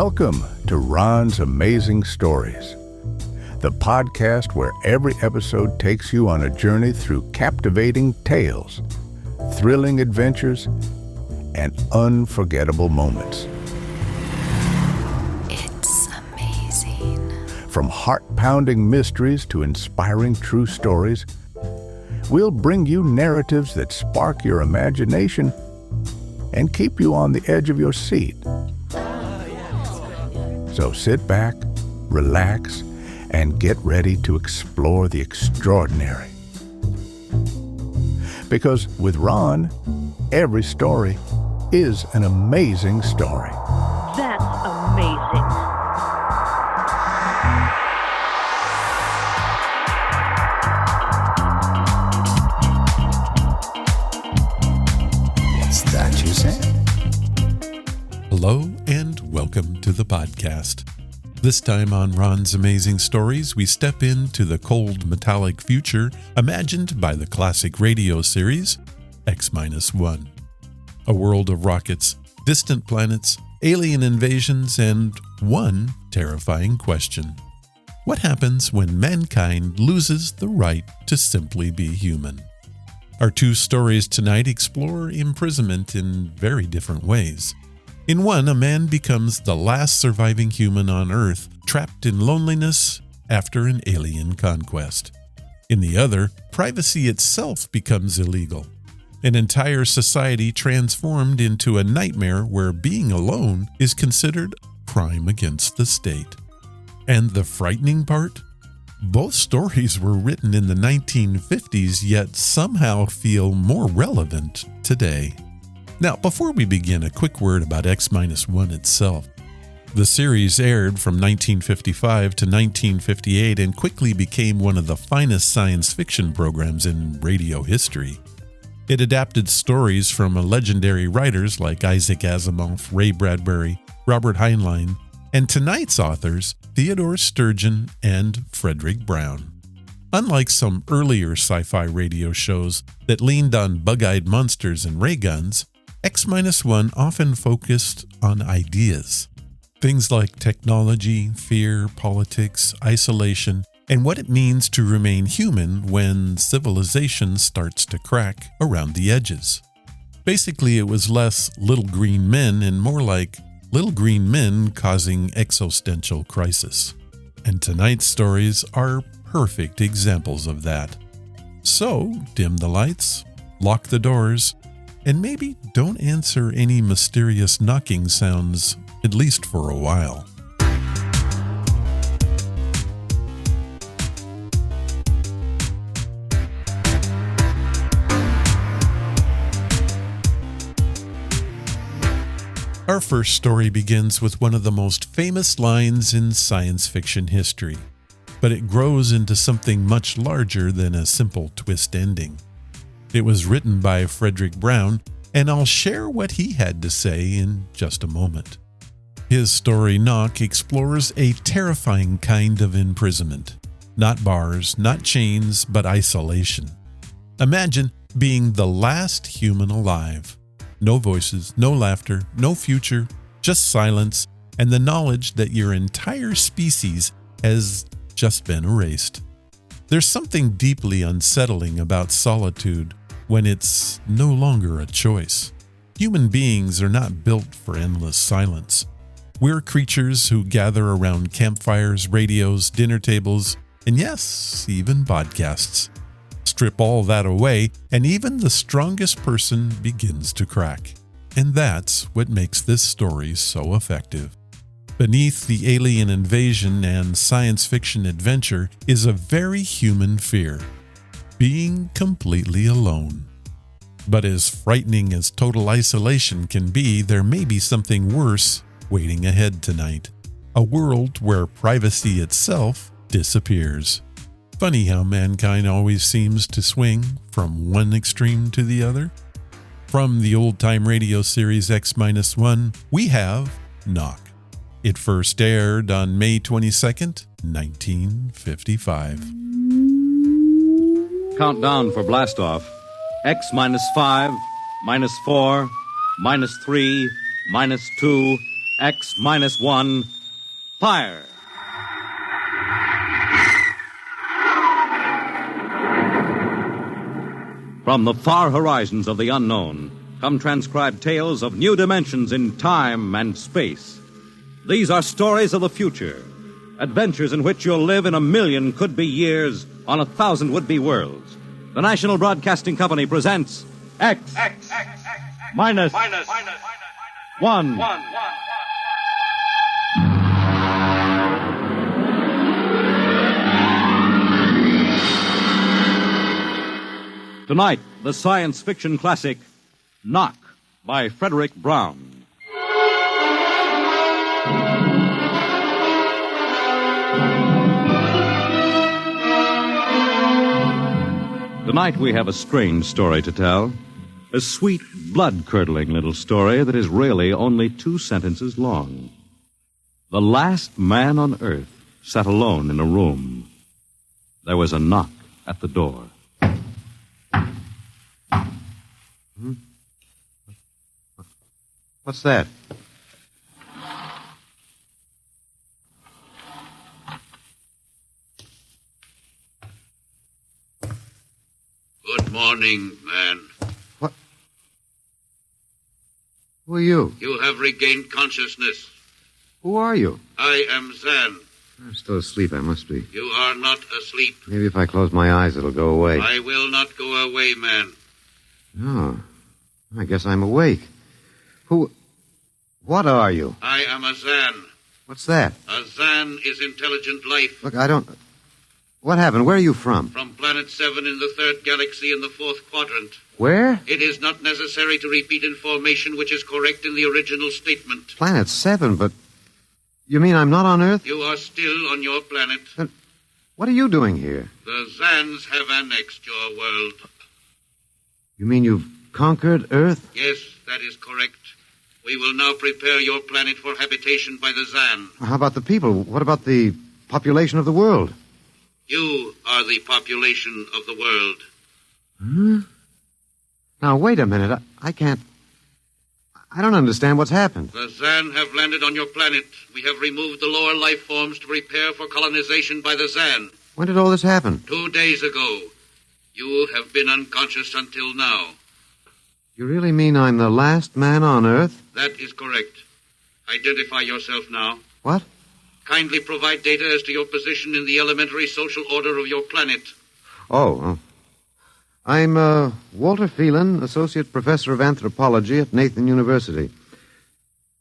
Welcome to Ron's Amazing Stories, the podcast where every episode takes you on a journey through captivating tales, thrilling adventures, and unforgettable moments. It's amazing. From heart-pounding mysteries to inspiring true stories, we'll bring you narratives that spark your imagination and keep you on the edge of your seat. So sit back, relax, and get ready to explore the extraordinary. Because with Ron, every story is an amazing story. That's amazing. What's that you said? Hello and welcome to the podcast. This time on Ron's Amazing Stories, we step into the cold metallic future imagined by the classic radio series X Minus One. A world of rockets, distant planets, alien invasions, and one terrifying question. What happens when mankind loses the right to simply be human? Our two stories tonight explore imprisonment in very different ways. In one, a man becomes the last surviving human on Earth, trapped in loneliness after an alien conquest. In the other, privacy itself becomes illegal. An entire society transformed into a nightmare where being alone is considered a crime against the state. And the frightening part? Both stories were written in the 1950s, yet somehow feel more relevant today. Now, before we begin, a quick word about X Minus One itself. The series aired from 1955 to 1958 and quickly became one of the finest science fiction programs in radio history. It adapted stories from legendary writers like Isaac Asimov, Ray Bradbury, Robert Heinlein, and tonight's authors, Theodore Sturgeon and Frederick Brown. Unlike some earlier sci-fi radio shows that leaned on bug-eyed monsters and ray guns, X Minus One often focused on ideas. Things like technology, fear, politics, isolation, and what it means to remain human when civilization starts to crack around the edges. Basically, it was less little green men and more like little green men causing existential crisis. And tonight's stories are perfect examples of that. So, dim the lights, lock the doors, and maybe don't answer any mysterious knocking sounds, at least for a while. Our first story begins with one of the most famous lines in science fiction history, but it grows into something much larger than a simple twist ending. It was written by Frederick Brown, and I'll share what he had to say in just a moment. His story, Knock, explores a terrifying kind of imprisonment. Not bars, not chains, but isolation. Imagine being the last human alive. No voices, no laughter, no future, just silence, and the knowledge that your entire species has just been erased. There's something deeply unsettling about solitude when it's no longer a choice. Human beings are not built for endless silence. We're creatures who gather around campfires, radios, dinner tables, and yes, even podcasts. Strip all that away, and even the strongest person begins to crack. And that's what makes this story so effective. Beneath the alien invasion and science fiction adventure is a very human fear: being completely alone. But as frightening as total isolation can be, there may be something worse waiting ahead tonight. A world where privacy itself disappears. Funny how mankind always seems to swing from one extreme to the other. From the old-time radio series X Minus One, we have Knock. It first aired on May 22nd, 1955. Countdown for blastoff. X -5, -4, -3, -2, X Minus One, fire! From the far horizons of the unknown come transcribed tales of new dimensions in time and space. These are stories of the future, adventures in which you'll live in 1,000,000 could-be years on 1,000 would-be worlds. The National Broadcasting Company presents X Minus One. Tonight, the science fiction classic, Knock, by Frederick Brown. Tonight we have a strange story to tell. A sweet, blood-curdling little story that is really only 2 sentences long. The last man on earth sat alone in a room. There was a knock at the door. What's that? Good morning, man. What? Who are you? You have regained consciousness. Who are you? I am Zan. I'm still asleep, I must be. You are not asleep. Maybe if I close my eyes, it'll go away. I will not go away, man. No. I guess I'm awake. What are you? I am a Zan. What's that? A Zan is intelligent life. Look, I don't... What happened? Where are you from? From Planet 7 in the 3rd galaxy in the 4th quadrant. Where? It is not necessary to repeat information which is correct in the original statement. Planet 7, but... You mean I'm not on Earth? You are still on your planet. But what are you doing here? The Zans have annexed your world. You mean you've conquered Earth? Yes, that is correct. We will now prepare your planet for habitation by the Zan. How about the people? What about the population of the world? You are the population of the world. Hmm? Now, wait a minute. I can't... I don't understand what's happened. The Zan have landed on your planet. We have removed the lower life forms to prepare for colonization by the Zan. When did all this happen? 2 days ago. You have been unconscious until now. You really mean I'm the last man on Earth? That is correct. Identify yourself now. What? Kindly provide data as to your position in the elementary social order of your planet. I'm Walter Phelan, Associate Professor of Anthropology at Nathan University.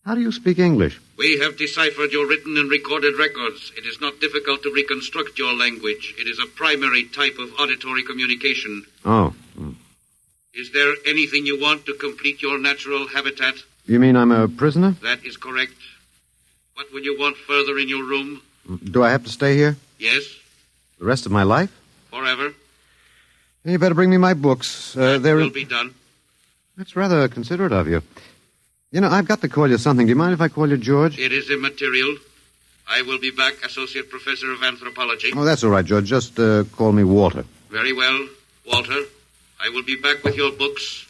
How do you speak English? We have deciphered your written and recorded records. It is not difficult to reconstruct your language. It is a primary type of auditory communication. Oh. Is there anything you want to complete your natural habitat? You mean I'm a prisoner? That is correct. What will you want further in your room? Do I have to stay here? Yes. The rest of my life? Forever. You better bring me my books. That will be done. That's rather considerate of you. You know, I've got to call you something. Do you mind if I call you George? It is immaterial. I will be back, Associate Professor of Anthropology. Oh, that's all right, George. Just call me Walter. Very well, Walter. I will be back with your books.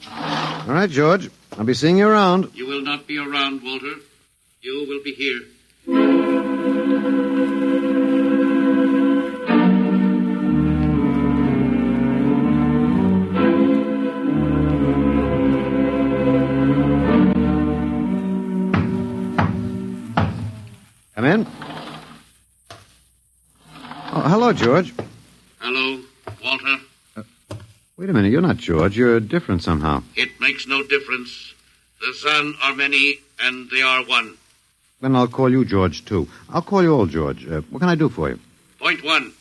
All right, George. I'll be seeing you around. You will not be around, Walter. You will be here. Come in. Oh, hello, George. Hello, Walter. Wait a minute. You're not George. You're different somehow. It makes no difference. The Zan are many, and they are one. Then I'll call you George, too. I'll call you old George. What can I do for you? Point 1.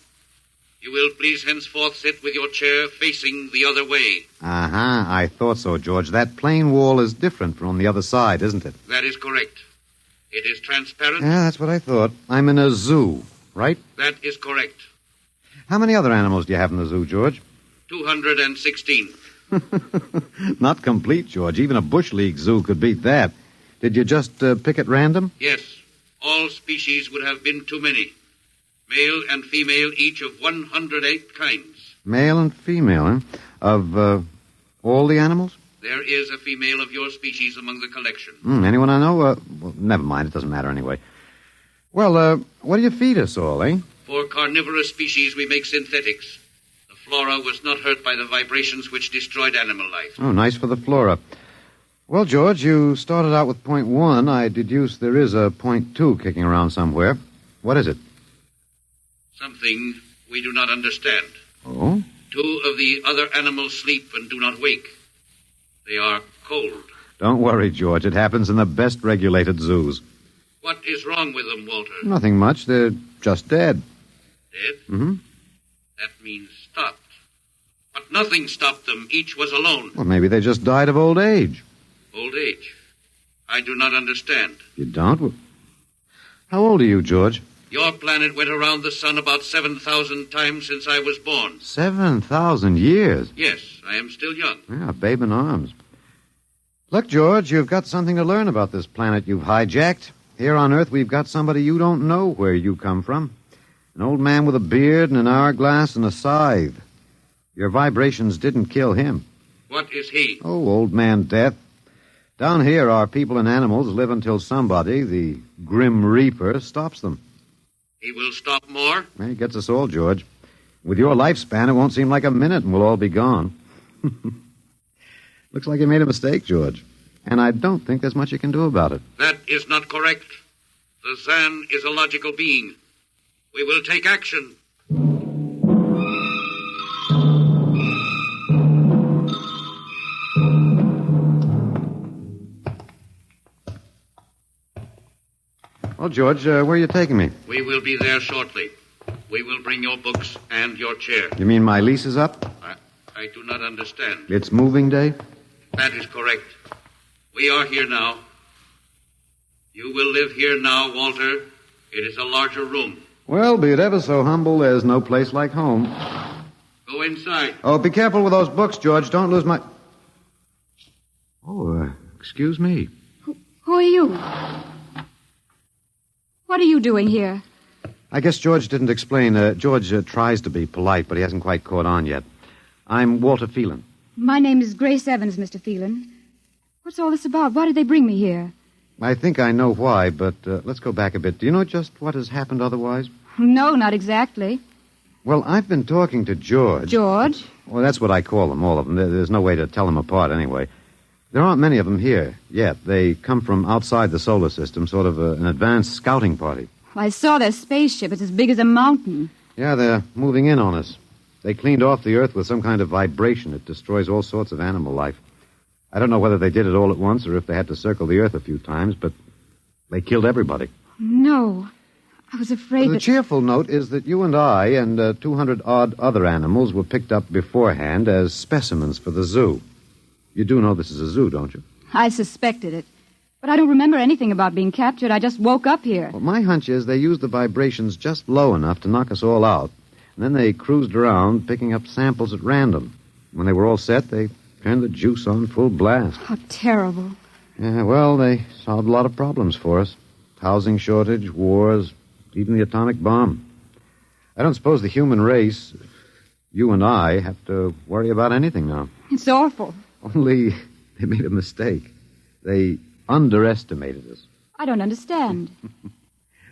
You will please henceforth sit with your chair facing the other way. Uh-huh. I thought so, George. That plain wall is different from the other side, isn't it? That is correct. It is transparent. Yeah, that's what I thought. I'm in a zoo, right? That is correct. How many other animals do you have in the zoo, George? 216. Not complete, George. Even a Bush League zoo could beat that. Did you just pick at random? Yes. All species would have been too many. Male and female, each of 108 kinds. Male and female, huh? Of all the animals? There is a female of your species among the collection. Anyone I know? Well, never mind. It doesn't matter anyway. Well, what do you feed us all, eh? For carnivorous species, we make synthetics. The flora was not hurt by the vibrations which destroyed animal life. Oh, nice for the flora. Well, George, you started out with point 1. I deduce there is a point 2 kicking around somewhere. What is it? Something we do not understand. Oh? 2 of the other animals sleep and do not wake. They are cold. Don't worry, George. It happens in the best regulated zoos. What is wrong with them, Walter? Nothing much. They're just dead. Dead? Mm-hmm. That means stopped. But nothing stopped them. Each was alone. Well, maybe they just died of old age. Old age? I do not understand. You don't? Well, how old are you, George? Your planet went around the sun about 7,000 times since I was born. 7,000 years? Yes, I am still young. Yeah, a babe in arms. Look, George, you've got something to learn about this planet you've hijacked. Here on Earth, we've got somebody you don't know where you come from. An old man with a beard and an hourglass and a scythe. Your vibrations didn't kill him. What is he? Oh, old man Death. Down here, our people and animals live until somebody, the Grim Reaper, stops them. He will stop more? Well, he gets us all, George. With your lifespan, it won't seem like a minute and we'll all be gone. Looks like you made a mistake, George. And I don't think there's much you can do about it. That is not correct. The Zan is a logical being. We will take action. Well, George, where are you taking me? We will be there shortly. We will bring your books and your chair. You mean my lease is up? I do not understand. It's moving day? That is correct. We are here now. You will live here now, Walter. It is a larger room. Well, be it ever so humble, there's no place like home. Go inside. Oh, be careful with those books, George. Don't lose my... Oh, excuse me. Who are you? What are you doing here? I guess George didn't explain. George tries to be polite, but he hasn't quite caught on yet. I'm Walter Phelan. My name is Grace Evans, Mr. Phelan. What's all this about? Why did they bring me here? I think I know why, but let's go back a bit. Do you know just what has happened otherwise? No, not exactly. Well, I've been talking to George. George? Well, that's what I call them, all of them. There's no way to tell them apart anyway. There aren't many of them here yet. They come from outside the solar system, sort of an advanced scouting party. I saw their spaceship. It's as big as a mountain. Yeah, they're moving in on us. They cleaned off the Earth with some kind of vibration. It destroys all sorts of animal life. I don't know whether they did it all at once or if they had to circle the Earth a few times, but they killed everybody. No. I was afraid The cheerful note is that you and I and 200-odd other animals were picked up beforehand as specimens for the zoo. You do know this is a zoo, don't you? I suspected it. But I don't remember anything about being captured. I just woke up here. Well, my hunch is they used the vibrations just low enough to knock us all out. And then they cruised around, picking up samples at random. When they were all set, they turned the juice on full blast. How terrible. Yeah, well, they solved a lot of problems for us. Housing shortage, wars, even the atomic bomb. I don't suppose the human race, you and I, have to worry about anything now. It's awful. Only they made a mistake. They underestimated us. I don't understand.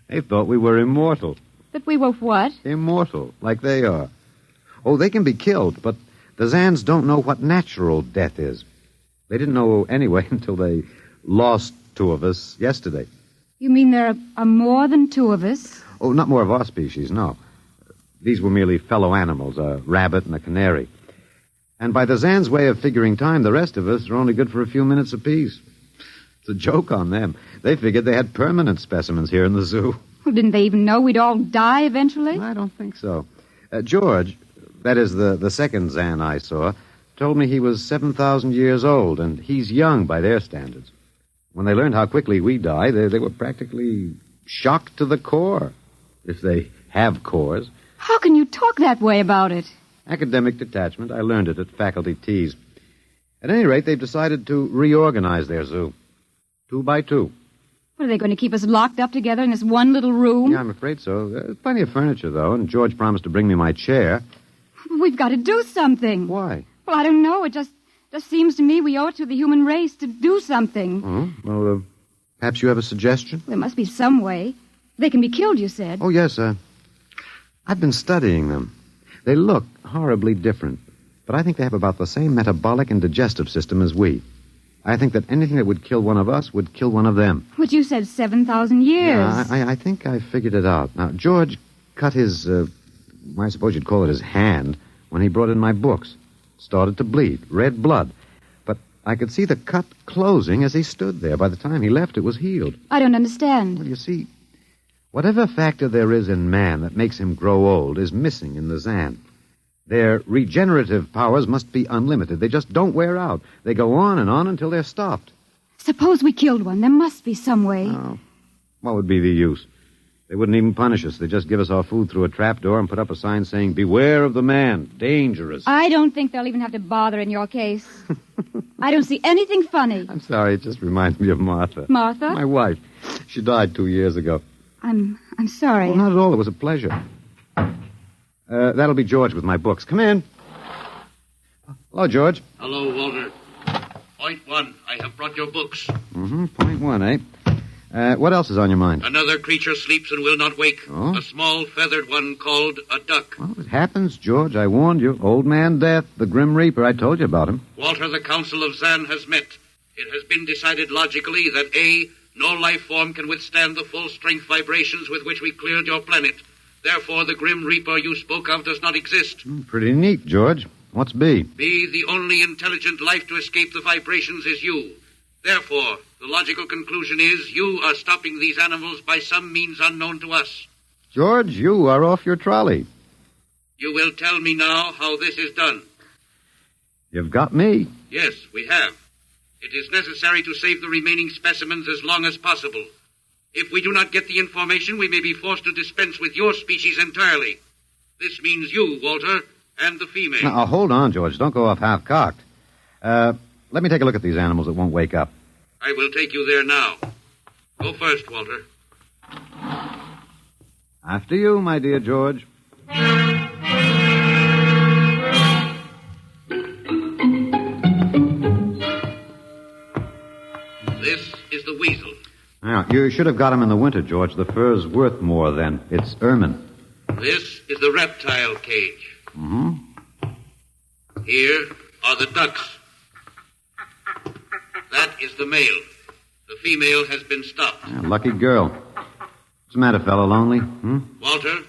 They thought we were immortal. That we were what? Immortal, like they are. Oh, they can be killed, but the Zans don't know what natural death is. They didn't know anyway until they lost 2 of us yesterday. You mean there are more than 2 of us? Oh, not more of our species, no. These were merely fellow animals, a rabbit and a canary. And by the Zan's way of figuring time, the rest of us are only good for a few minutes apiece. It's a joke on them. They figured they had permanent specimens here in the zoo. Well, didn't they even know we'd all die eventually? I don't think so. George, that is the second Zan I saw, told me he was 7,000 years old, and he's young by their standards. When they learned how quickly we die, they were practically shocked to the core, if they have cores. How can you talk that way about it? Academic detachment. I learned it at faculty teas. At any rate, they've decided to reorganize their zoo. 2 by 2. What, are they going to keep us locked up together in this one little room? Yeah, I'm afraid so. There's plenty of furniture, though, and George promised to bring me my chair. We've got to do something. Why? Well, I don't know. It just Just seems to me we owe it to the human race to do something. Oh, well, perhaps you have a suggestion? There must be some way. They can be killed, you said. Oh, yes, I've been studying them. They look horribly different, but I think they have about the same metabolic and digestive system as we. I think that anything that would kill one of us would kill one of them. But you said 7,000 years. Yeah, I think I figured it out. Now, George cut his, I suppose you'd call it his hand, when he brought in my books. Started to bleed, red blood. But I could see the cut closing as he stood there. By the time he left, it was healed. I don't understand. Well, you see, whatever factor there is in man that makes him grow old is missing in the Zan. Their regenerative powers must be unlimited. They just don't wear out. They go on and on until they're stopped. Suppose we killed one. There must be some way. Oh, what would be the use? They wouldn't even punish us. They'd just give us our food through a trapdoor and put up a sign saying, "Beware of the man. Dangerous." I don't think they'll even have to bother in your case. I don't see anything funny. I'm sorry. It just reminds me of Martha. Martha? My wife. She died 2 years ago. I'm sorry. Oh, not at all. It was a pleasure. That'll be George with my books. Come in. Hello, George. Hello, Walter. Point one, I have brought your books. Point one, eh? What else is on your mind? Another creature sleeps and will not wake. Oh? A small feathered one called a duck. Well, it happens, George. I warned you. Old Man Death, the Grim Reaper. I told you about him. Walter, the Council of Zan has met. It has been decided logically that A, no life form can withstand the full strength vibrations with which we cleared your planet. Therefore, the Grim Reaper you spoke of does not exist. Pretty neat, George. What's B? B, the only intelligent life to escape the vibrations is you. Therefore, the logical conclusion is you are stopping these animals by some means unknown to us. George, you are off your trolley. You will tell me now how this is done. You've got me. Yes, we have. It is necessary to save the remaining specimens as long as possible. If we do not get the information, we may be forced to dispense with your species entirely. This means you, Walter, and the female. Now, hold on, George. Don't go off half-cocked. Let me take a look at these animals that won't wake up. I will take you there now. Go first, Walter. After you, my dear George. This is the weasel. Now, you should have got him in the winter, George. The fur's worth more then. It's ermine. This is the reptile cage. Mm-hmm. Here are the ducks. That is the male. The female has been stopped. Yeah, lucky girl. What's the matter, fellow? Lonely? Walter,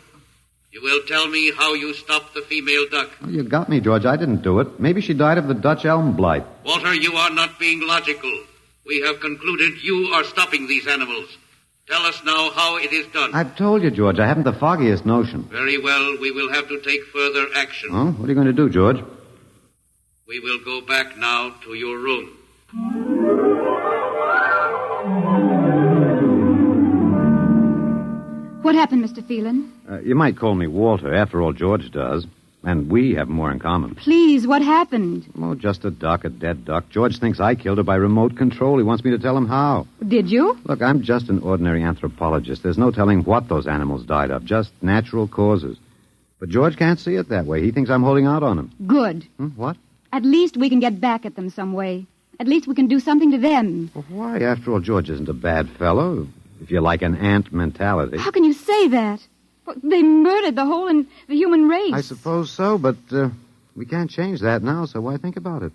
you will tell me how you stopped the female duck. Oh, you got me, George. I didn't do it. Maybe she died of the Dutch elm blight. Walter, you are not being logical. We have concluded you are stopping these animals. Tell us now how it is done. I've told you, George. I haven't the foggiest notion. Very well. We will have to take further action. Oh, what are you going to do, George? We will go back now to your room. What happened, Mr. Phelan? You might call me Walter. After all, George does. And we have more in common. Please, what happened? Oh, just a duck, a dead duck. George thinks I killed her by remote control. He wants me to tell him how. Did you? Look, I'm just an ordinary anthropologist. There's no telling what those animals died of, just natural causes. But George can't see it that way. He thinks I'm holding out on him. Good. What? At least we can get back at them some way. At least we can do something to them. Well, why? After all, George isn't a bad fellow, if you like an ant mentality. How can you say that? Well, they murdered the human race. I suppose so, but we can't change that now, so why think about it?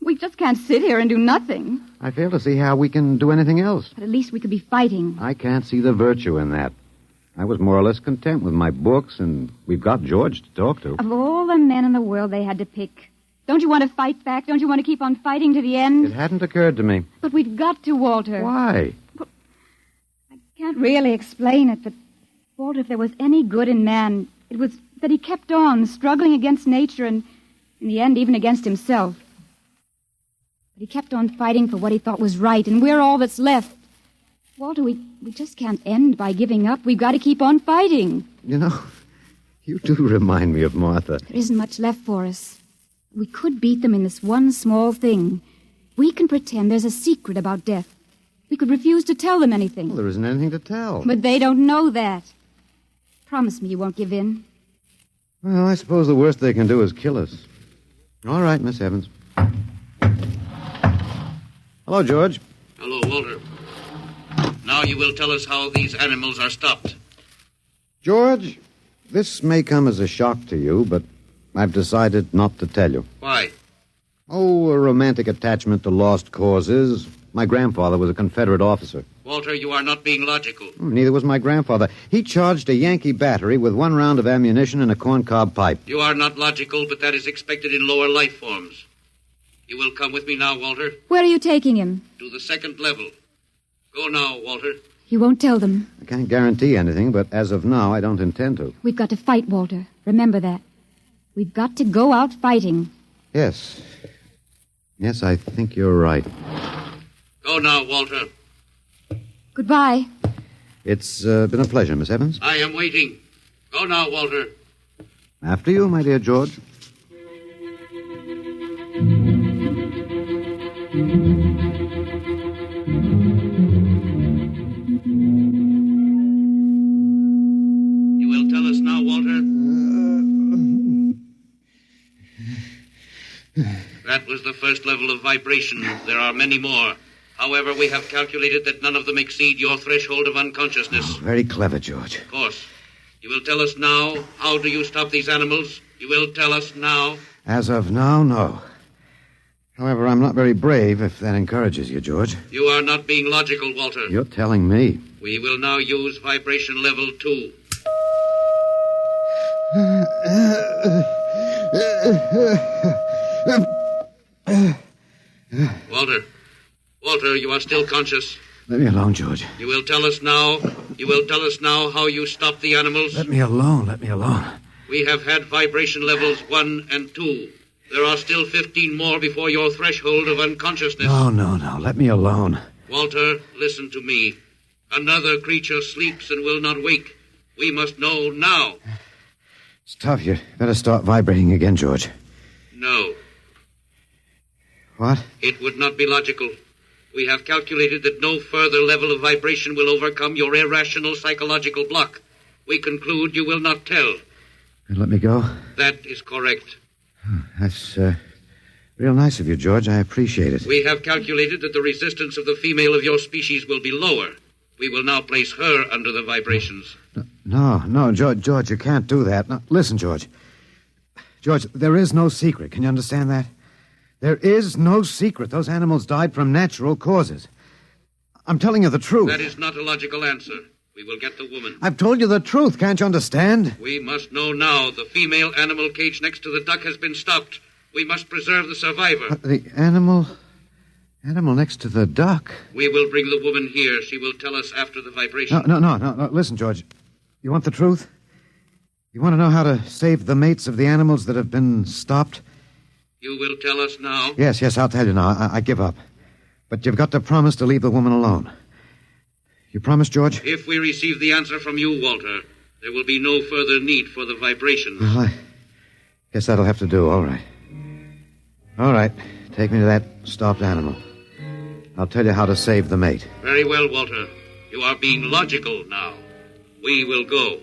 We just can't sit here and do nothing. I fail to see how we can do anything else. But at least we could be fighting. I can't see the virtue in that. I was more or less content with my books, and we've got George to talk to. Of all the men in the world they had to pick, don't you want to fight back? Don't you want to keep on fighting to the end? It hadn't occurred to me. But we've got to, Walter. Why? I can't really explain it, but, Walter, if there was any good in man, it was that he kept on struggling against nature and, in the end, even against himself. But he kept on fighting for what he thought was right, and we're all that's left. Walter, we just can't end by giving up. We've got to keep on fighting. You know, you do remind me of Martha. There isn't much left for us. We could beat them in this one small thing. We can pretend there's a secret about death. We could refuse to tell them anything. Well, there isn't anything to tell. But they don't know that. Promise me you won't give in. Well, I suppose the worst they can do is kill us. All right, Miss Evans. Hello, George. Hello, Walter. Now you will tell us how these animals are stopped. George, this may come as a shock to you, but I've decided not to tell you. Why? Oh, a romantic attachment to lost causes. My grandfather was a Confederate officer. Walter, you are not being logical. Neither was my grandfather. He charged a Yankee battery with 1 round of ammunition and a corncob pipe. You are not logical, but that is expected in lower life forms. You will come with me now, Walter. Where are you taking him? To the 2nd level. Go now, Walter. You won't tell them. I can't guarantee anything, but as of now, I don't intend to. We've got to fight, Walter. Remember that. We've got to go out fighting. Yes. Yes, I think you're right. Go now, Walter. Goodbye. It's been a pleasure, Miss Evans. I am waiting. Go now, Walter. After you, my dear George. You will tell us now, Walter? That was the 1st level of vibration. There are many more. However, we have calculated that none of them exceed your threshold of unconsciousness. Oh, very clever, George. Of course. You will tell us now, how do you stop these animals? You will tell us now? As of now, no. However, I'm not very brave, if that encourages you, George. You are not being logical, Walter. You're telling me. We will now use vibration level 2. Walter, you are still conscious. Let me alone, George. You will tell us now. You will tell us now how you stop the animals. Let me alone. Let me alone. We have had vibration levels 1 and 2. There are still 15 more before your threshold of unconsciousness. No. Let me alone. Walter, listen to me. Another creature sleeps and will not wake. We must know now. It's tough. You better start vibrating again, George. No. What? It would not be logical. We have calculated that no further level of vibration will overcome your irrational psychological block. We conclude you will not tell. And let me go? That is correct. That's real nice of you, George. I appreciate it. We have calculated that the resistance of the female of your species will be lower. We will now place her under the vibrations. No, George, you can't do that. No, listen, George. George, there is no secret. Can you understand that? There is no secret. Those animals died from natural causes. I'm telling you the truth. That is not a logical answer. We will get the woman. I've told you the truth. Can't you understand? We must know now. The female animal cage next to the duck has been stopped. We must preserve the survivor. The animal next to the duck? We will bring the woman here. She will tell us after the vibration. No. Listen, George. You want the truth? You want to know how to save the mates of the animals that have been stopped? You will tell us now? Yes, I'll tell you now. I give up. But you've got to promise to leave the woman alone. You promise, George? If we receive the answer from you, Walter, there will be no further need for the vibrations. Well, I guess that'll have to do. All right. All right. Take me to that stopped animal. I'll tell you how to save the mate. Very well, Walter. You are being logical now. We will go.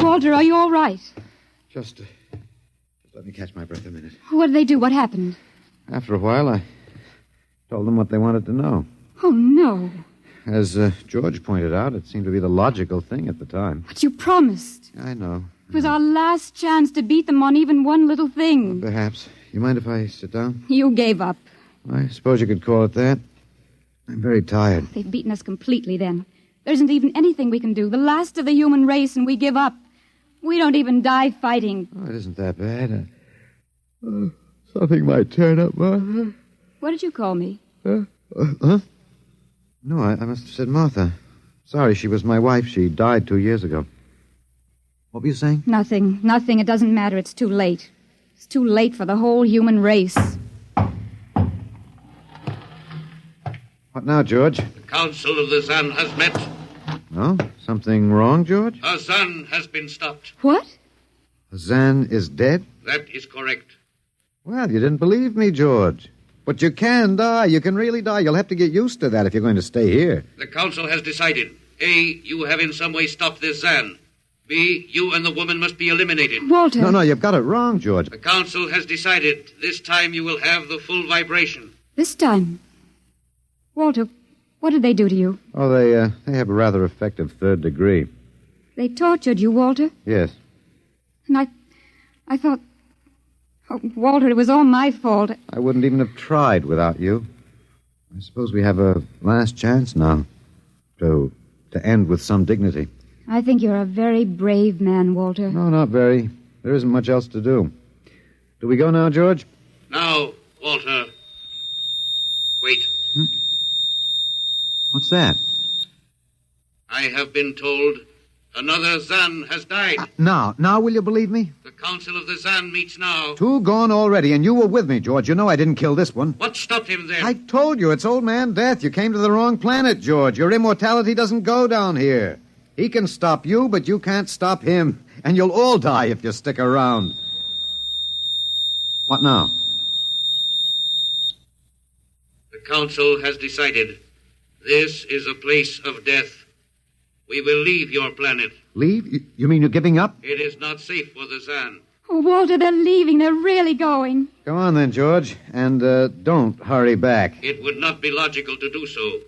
Walter, are you all right? Just let me catch my breath a minute. What did they do? What happened? After a while, I told them what they wanted to know. Oh, no. As George pointed out, it seemed to be the logical thing at the time. But you promised. I know. It was our last chance to beat them on even one little thing. Perhaps. You mind if I sit down? You gave up. I suppose you could call it that. I'm very tired. They've beaten us completely then. There isn't even anything we can do. The last of the human race, and we give up. We don't even die fighting. Oh, it isn't that bad. Something might turn up, Martha. What did you call me? Huh? No, I must have said Martha. Sorry, she was my wife. She died 2 years ago. What were you saying? Nothing. It doesn't matter. It's too late. It's too late for the whole human race. What now, George? The Council of the Zan has met. No? Something wrong, George? A Zan has been stopped. What? Zan is dead? That is correct. Well, you didn't believe me, George. But you can die. You can really die. You'll have to get used to that if you're going to stay here. The council has decided. A, you have in some way stopped this Zan. B, you and the woman must be eliminated. Walter. No, you've got it wrong, George. The council has decided. This time you will have the full vibration. This time. Walter, what did they do to you? Oh, they have a rather effective third degree. They tortured you, Walter? Yes. And I thought... Oh, Walter, it was all my fault. I wouldn't even have tried without you. I suppose we have a last chance now to end with some dignity. I think you're a very brave man, Walter. No, not very. There isn't much else to do. Do we go now, George? Now, Walter. Wait. What's that? I have been told another Zan has died. Now will you believe me? The council of the Zan meets now. 2 gone already, and you were with me, George. You know I didn't kill this one. What stopped him then? I told you, it's old man Death. You came to the wrong planet, George. Your immortality doesn't go down here. He can stop you, but you can't stop him. And you'll all die if you stick around. What now? The council has decided. This is a place of death. We will leave your planet. Leave? You mean you're giving up? It is not safe for the Zan. Oh, Walter, they're leaving. They're really going. Go on then, George. And don't hurry back. It would not be logical to do so.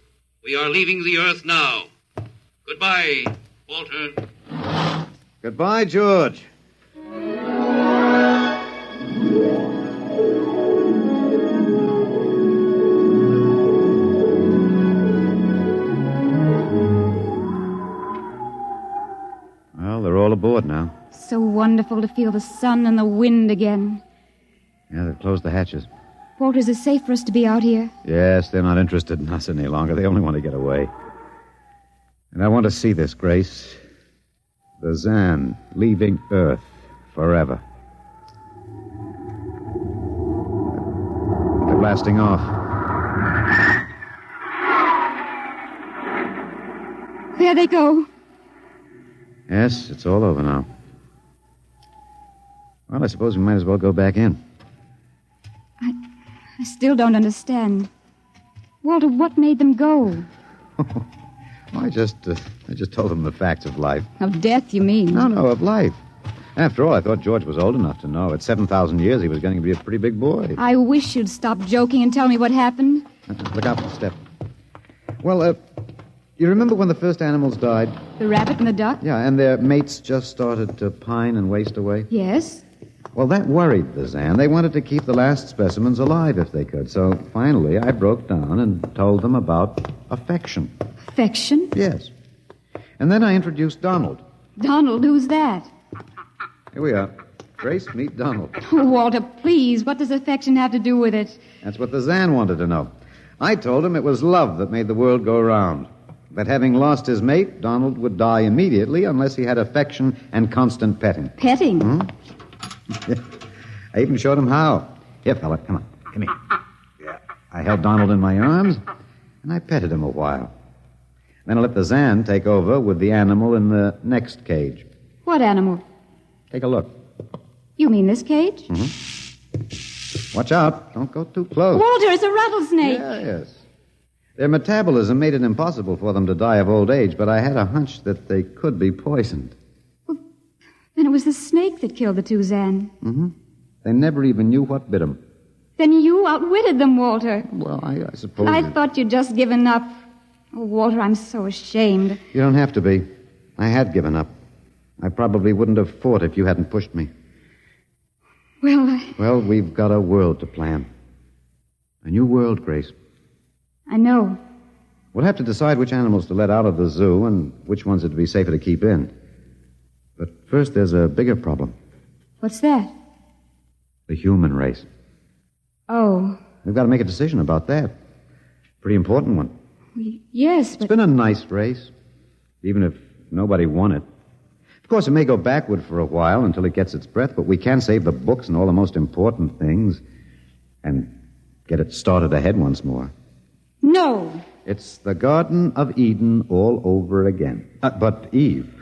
We are leaving the Earth now. Goodbye, Walter. Goodbye, George. Well, they're all aboard now. So wonderful to feel the sun and the wind again. Yeah, they've closed the hatches. Walter, is it safe for us to be out here? Yes, they're not interested in us any longer. They only want to get away. And I want to see this, Grace. The Zan leaving Earth forever. They're blasting off. There they go. Yes, it's all over now. Well, I suppose we might as well go back in. I still don't understand. Walter, what made them go? I just told them the facts of life. Of death, you mean? No, of life. After all, I thought George was old enough to know. At 7,000 years, he was going to be a pretty big boy. I wish you'd stop joking and tell me what happened. Look out for the step. Well, you remember when the first animals died? The rabbit and the duck? Yeah, and their mates just started to pine and waste away? Yes. Well, that worried the Zan. They wanted to keep the last specimens alive if they could. So finally, I broke down and told them about affection. Affection? Yes. And then I introduced Donald. Donald, who's that? Here we are. Grace, meet Donald. Oh, Walter, please, what does affection have to do with it? That's what the Zan wanted to know. I told him it was love that made the world go round. That having lost his mate, Donald would die immediately unless he had affection and constant petting. Petting? I even showed him how. Here, fella, come on. Come here. Yeah. I held Donald in my arms, and I petted him a while. Then I let the Zan take over with the animal in the next cage. What animal? Take a look. You mean this cage? Watch out. Don't go too close. Walter, it's a rattlesnake. Yes. Their metabolism made it impossible for them to die of old age, but I had a hunch that they could be poisoned. Then it was the snake that killed the two Zan. They never even knew what bit them. Then you outwitted them, Walter. Well, I suppose... I thought you'd just given up. Oh, Walter, I'm so ashamed. You don't have to be. I had given up. I probably wouldn't have fought if you hadn't pushed me. Well, we've got a world to plan. A new world, Grace. I know. We'll have to decide which animals to let out of the zoo and which ones it'd be safer to keep in. But first, there's a bigger problem. What's that? The human race. Oh. We've got to make a decision about that. Pretty important one. Yes, but... It's been a nice race, even if nobody won it. Of course, it may go backward for a while until it gets its breath, but we can save the books and all the most important things and get it started ahead once more. No. It's the Garden of Eden all over again. But Eve,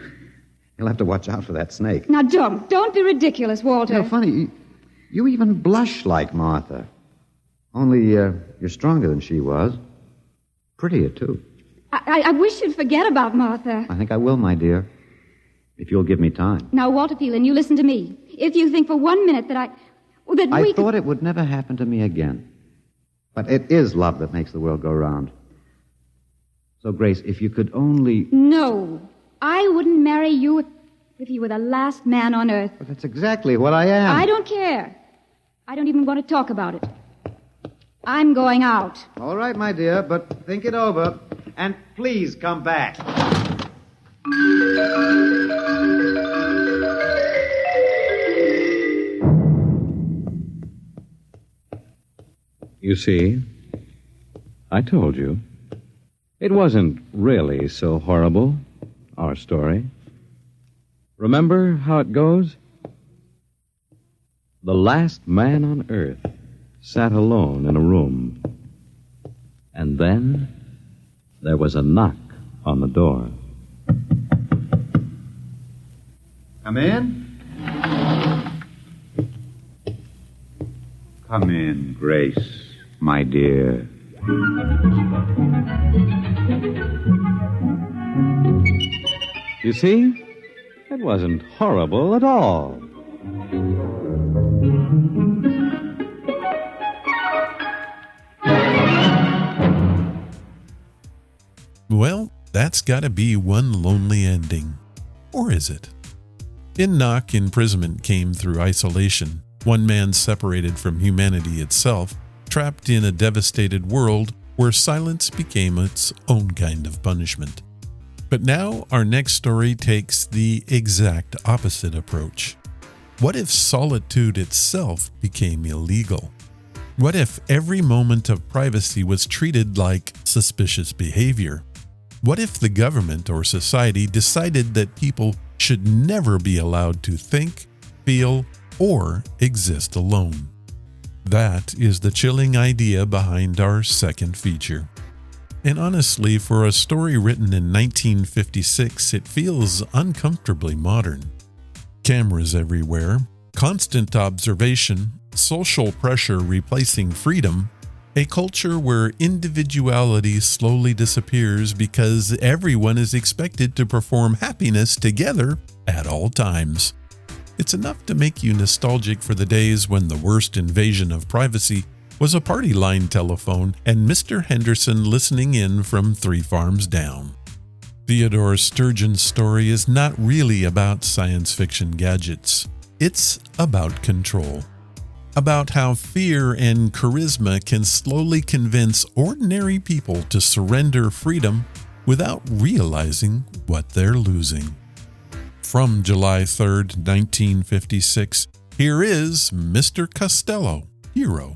you'll have to watch out for that snake. Now, don't be ridiculous, Walter. Funny, you even blush like Martha. Only you're stronger than she was. Prettier, too. I wish you'd forget about Martha. I think I will, my dear. If you'll give me time. Now, Walter Phelan, you listen to me. If you think for 1 minute that I thought it would never happen to me again. But it is love that makes the world go round. So, Grace, if you could only... No. I wouldn't marry you if you were the last man on earth. But that's exactly what I am. I don't care. I don't even want to talk about it. I'm going out. All right, my dear, but think it over. And please come back. You see, I told you. It wasn't really so horrible, our story. Remember how it goes? The last man on earth sat alone in a room. And then there was a knock on the door. Come in. Come in, Grace, my dear. You see, it wasn't horrible at all. Well, that's got to be one lonely ending. Or is it? In Knock, imprisonment came through isolation. One man separated from humanity itself, trapped in a devastated world where silence became its own kind of punishment. But now our next story takes the exact opposite approach. What if solitude itself became illegal? What if every moment of privacy was treated like suspicious behavior? What if the government or society decided that people should never be allowed to think, feel, or exist alone? That is the chilling idea behind our second feature. And honestly, for a story written in 1956, it feels uncomfortably modern. Cameras everywhere, constant observation, social pressure replacing freedom, a culture where individuality slowly disappears because everyone is expected to perform happiness together at all times. It's enough to make you nostalgic for the days when the worst invasion of privacy was a party line telephone and Mr. Henderson listening in from 3 farms down. Theodore Sturgeon's story is not really about science fiction gadgets. It's about control. About how fear and charisma can slowly convince ordinary people to surrender freedom without realizing what they're losing. From July 3rd, 1956, here is Mr. Costello, Hero.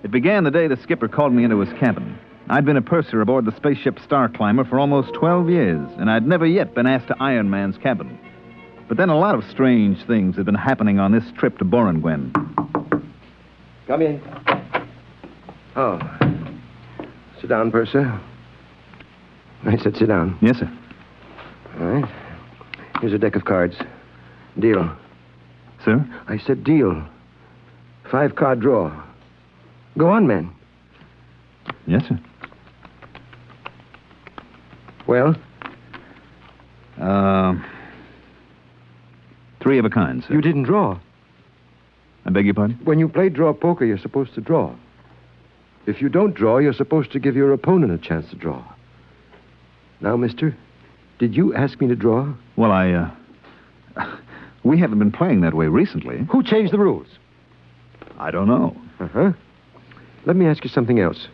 It began the day the skipper called me into his cabin. I'd been a purser aboard the spaceship Star Climber for almost 12 years, and I'd never yet been asked to Iron Man's cabin. But then a lot of strange things had been happening on this trip to Boranguen. Come in. Oh. Sit down, purser. I said sit down. Yes, sir. All right. Here's a deck of cards. Deal. Sir? I said deal. 5-card draw. Go on, man. Yes, sir. Well? 3 of a kind, sir. You didn't draw. I beg your pardon? When you play draw poker, you're supposed to draw. If you don't draw, you're supposed to give your opponent a chance to draw. Now, mister, did you ask me to draw? Well, we haven't been playing that way recently. Who changed the rules? I don't know. Uh-huh. Let me ask you something else.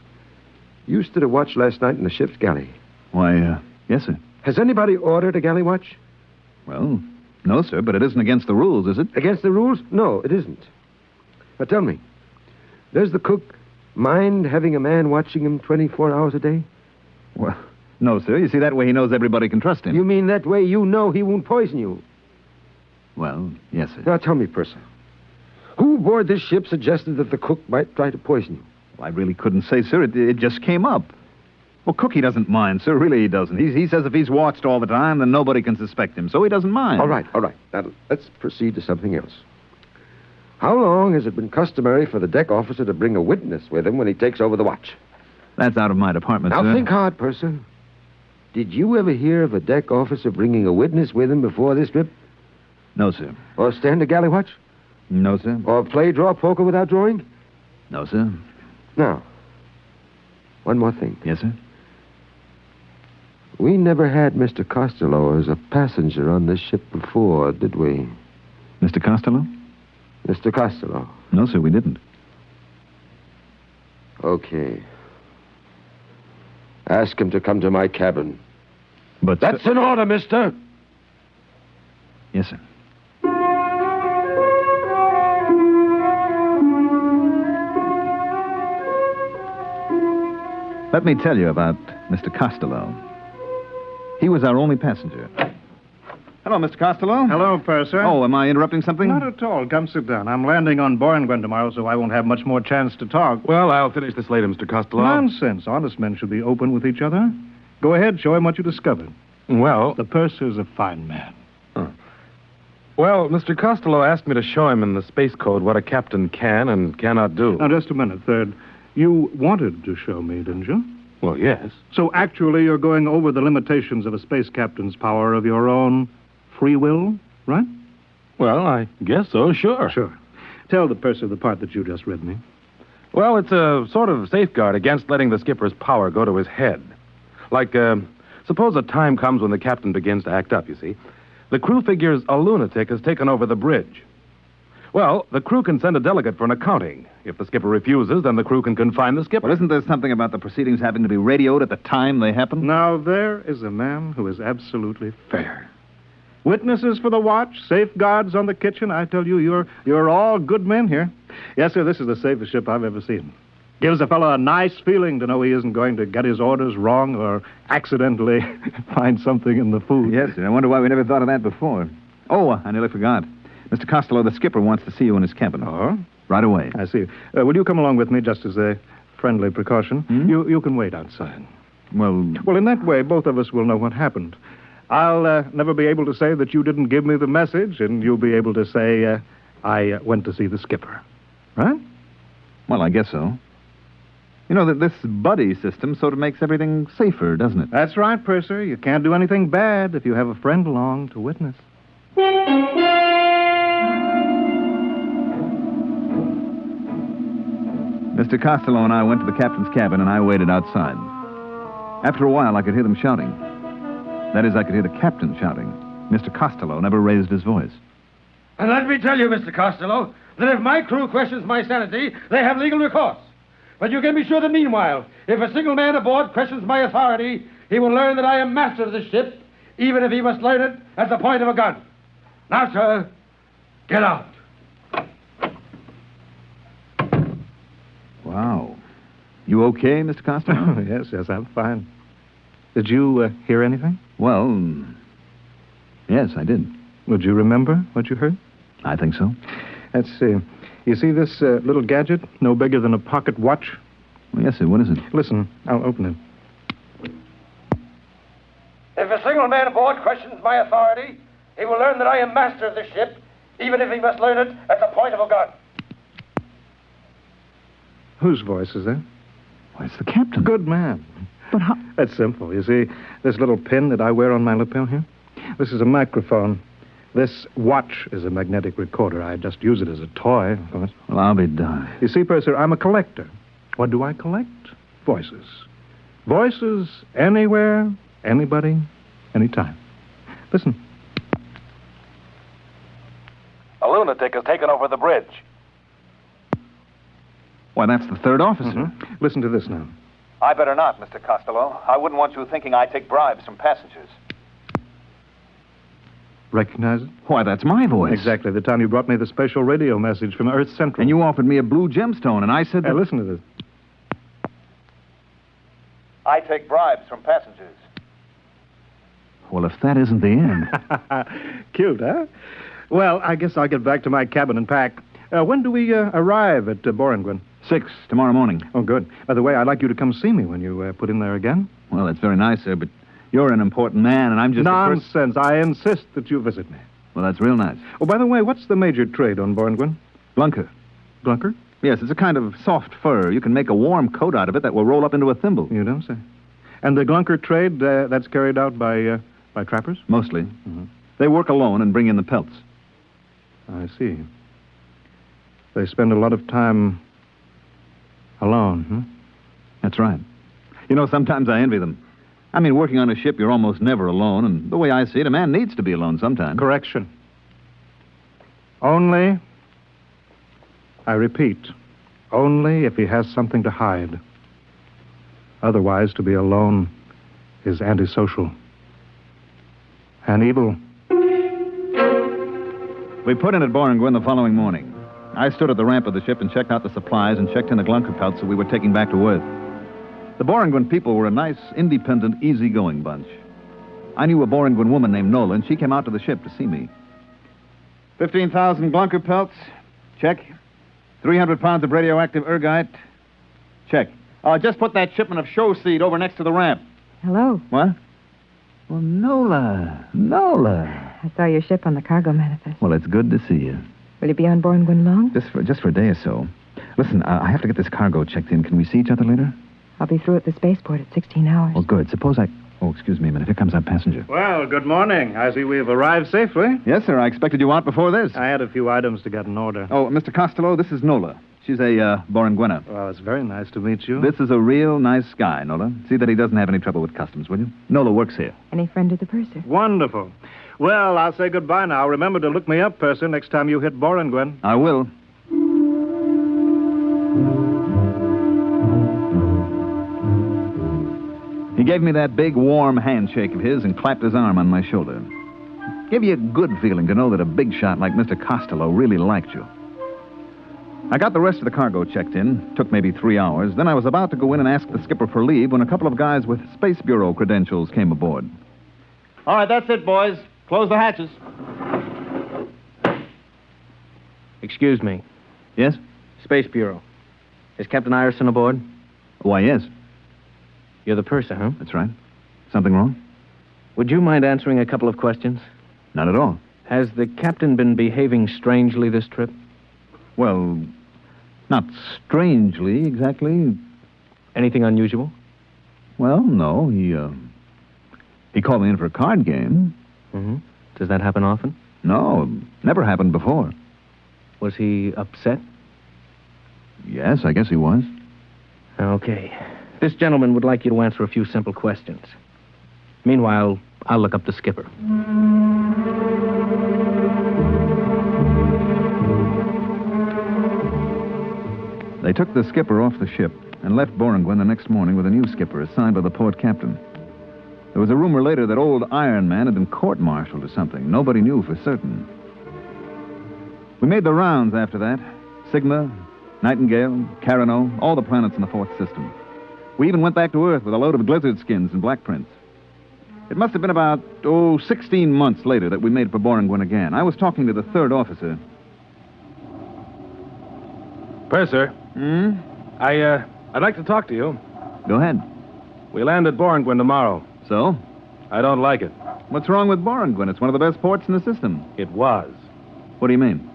You stood a watch last night in the ship's galley. Why, yes, sir. Has anybody ordered a galley watch? Well, no, sir, but it isn't against the rules, is it? Against the rules? No, it isn't. Now, tell me, does the cook mind having a man watching him 24 hours a day? Well, no, sir. You see, that way he knows everybody can trust him. You mean that way you know he won't poison you? Well, yes, sir. Now, tell me, purser, who aboard this ship suggested that the cook might try to poison you? Well, I really couldn't say, sir. It just came up. Well, Cookie doesn't mind, sir. Really, he doesn't. He says if he's watched all the time, then nobody can suspect him, so he doesn't mind. All right. Now, let's proceed to something else. How long has it been customary for the deck officer to bring a witness with him when he takes over the watch? That's out of my department, Now, sir. think hard, Purser. Did you ever hear of a deck officer bringing a witness with him before this trip? No, sir. Or stand a galley watch? No, sir. Or play draw poker without drawing? No, sir. Now, one more thing. Yes, sir? We never had Mr. Costello as a passenger on this ship before, did we? Mr. Costello? Mr. Costello. No, sir, we didn't. Okay. Ask him to come to my cabin. But... That's an order, mister. Yes, sir. Let me tell you about Mr. Costello. He was our only passenger. Hello, Mr. Costello. Hello, Purser. Oh, am I interrupting something? Not at all. Come sit down. I'm landing on Borngwen tomorrow, so I won't have much more chance to talk. Well, I'll finish this later, Mr. Costello. Nonsense. Honest men should be open with each other. Go ahead, show him what you discovered. Well... The Purser's a fine man. Well, Mr. Costello asked me to show him in the space code what a captain can and cannot do. Now, just a minute, Third. You wanted to show me, didn't you? Well, yes. So actually you're going over the limitations of a space captain's power of your own free will, right? Well, I guess so, sure. Sure. Tell the Purser the part that you just read me. Well, it's a sort of safeguard against letting the skipper's power go to his head. Like, suppose a time comes when the captain begins to act up, you see. The crew figures a lunatic has taken over the bridge. Well, the crew can send a delegate for an accounting. If the skipper refuses, then the crew can confine the skipper. Well, isn't there something about the proceedings having to be radioed at the time they happen? Now, there is a man who is absolutely fair. Witnesses for the watch, safeguards on the kitchen. I tell you, you're all good men here. Yes, sir, this is the safest ship I've ever seen. Gives a fellow a nice feeling to know he isn't going to get his orders wrong or accidentally find something in the food. Yes, sir. I wonder why we never thought of that before. Oh, I nearly forgot. Mr. Costello, the skipper wants to see you in his cabin. Oh? Right away. I see. Will you come along with me just as a friendly precaution? Hmm? You can wait outside. Well, in that way, both of us will know what happened. I'll never be able to say that you didn't give me the message, and you'll be able to say I went to see the skipper. Right? Well, I guess so. You know, that this buddy system sort of makes everything safer, doesn't it? That's right, Purser. You can't do anything bad if you have a friend along to witness. Mr. Costello and I went to the captain's cabin, and I waited outside. After a while, I could hear them shouting. That is, I could hear the captain shouting. Mr. Costello never raised his voice. And let me tell you, Mr. Costello, that if my crew questions my sanity, they have legal recourse. But you can be sure that meanwhile, if a single man aboard questions my authority, he will learn that I am master of the ship, even if he must learn it at the point of a gun. Now, sir, get out. Wow. You okay, Mr. Costello? Yes, I'm fine. Did you hear anything? Well, yes, I did. Would you remember what you heard? I think so. Let's see. You see this little gadget, no bigger than a pocket watch? Well, yes, sir. What is it? Listen, I'll open it. If a single man aboard questions my authority, he will learn that I am master of the ship, even if he must learn it at the point of a gun. Whose voice is that? Why, it's the captain. Good man. But how... That's simple. You see, this little pin that I wear on my lapel here? This is a microphone. This watch is a magnetic recorder. I just use it as a toy, of course. Well, I'll be darned. You see, Purser, I'm a collector. What do I collect? Voices. Voices anywhere, anybody, anytime. Listen. A lunatic has taken over the bridge. Why, that's the third officer. Mm-hmm. Listen to this now. I better not, Mr. Costello. I wouldn't want you thinking I take bribes from passengers. Recognize it? Why, that's my voice. Exactly. The time you brought me the special radio message from Earth Central. And you offered me a blue gemstone, and I said that... Hey, listen to this. I take bribes from passengers. Well, if that isn't the end... Cute, huh? Well, I guess I'll get back to my cabin and pack. When do we arrive at Borngwen? 6 tomorrow morning. Oh, good. By the way, I'd like you to come see me when you put in there again. Well, that's very nice, sir, but you're an important man, and I'm just Nonsense. I insist that you visit me. Well, that's real nice. Oh, by the way, what's the major trade on Borngwen? Glunker. Glunker? Yes, it's a kind of soft fur. You can make a warm coat out of it that will roll up into a thimble. You don't say. And the Glunker trade, that's carried out by trappers? Mostly. Mm-hmm. They work alone and bring in the pelts. I see. They spend a lot of time alone, huh? That's right. You know, sometimes I envy them. I mean, working on a ship, you're almost never alone, and the way I see it, a man needs to be alone sometimes. Correction. Only, I repeat, only if he has something to hide. Otherwise, to be alone is antisocial and evil. We put in at Borngwen the following morning. I stood at the ramp of the ship and checked out the supplies and checked in the Glunker pelts that we were taking back to Earth. The Borngwen people were a nice, independent, easygoing bunch. I knew a Borngwen woman named Nola, and she came out to the ship to see me. 15,000 Glunker pelts. Check. 300 pounds of radioactive ergite. Check. Just put that shipment of show seed over next to the ramp. Hello. What? Well, Nola. I saw your ship on the cargo manifest. Well, it's good to see you. Will you be on Borngwen long? Just for a day or so. Listen, I have to get this cargo checked in. Can we see each other later? I'll be through at the spaceport at 16 hours. Oh, good. Suppose I... Oh, excuse me a minute. Here comes our passenger. Well, good morning. I see we've arrived safely. Yes, sir. I expected you out before this. I had a few items to get in order. Oh, Mr. Costello, this is Nola. She's a Borngwena. Well, it's very nice to meet you. This is a real nice guy, Nola. See that he doesn't have any trouble with customs, will you? Nola works here. Any friend of the purser? Wonderful. Well, I'll say goodbye now. Remember to look me up, purser, next time you hit Borngwen. I will. He gave me that big, warm handshake of his and clapped his arm on my shoulder. Gave you a good feeling to know that a big shot like Mr. Costello really liked you. I got the rest of the cargo checked in. Took maybe 3 hours. Then I was about to go in and ask the skipper for leave when a couple of guys with Space Bureau credentials came aboard. All right, that's it, boys. Close the hatches. Excuse me. Yes? Space Bureau. Is Captain Ireson aboard? Why, yes. You're the purser, huh? That's right. Something wrong? Would you mind answering a couple of questions? Not at all. Has the captain been behaving strangely this trip? Well, not strangely, exactly. Anything unusual? Well, no. He called me in for a card game. Mm-hmm. Does that happen often? No, never happened before. Was he upset? Yes, I guess he was. Okay. This gentleman would like you to answer a few simple questions. Meanwhile, I'll look up the skipper. They took the skipper off the ship and left Borngwen the next morning with a new skipper assigned by the port captain. There was a rumor later that old Iron Man had been court-martialed or something. Nobody knew for certain. We made the rounds after that. Sigma, Nightingale, Carino, all the planets in the fourth system. We even went back to Earth with a load of lizard skins and black prints. It must have been about, 16 months later that we made for Borngwen again. I was talking to the third officer. Purser. I'd like to talk to you. Go ahead. We land at Borngwen tomorrow. So? I don't like it. What's wrong with Borngwen? It's one of the best ports in the system. It was. What do you mean?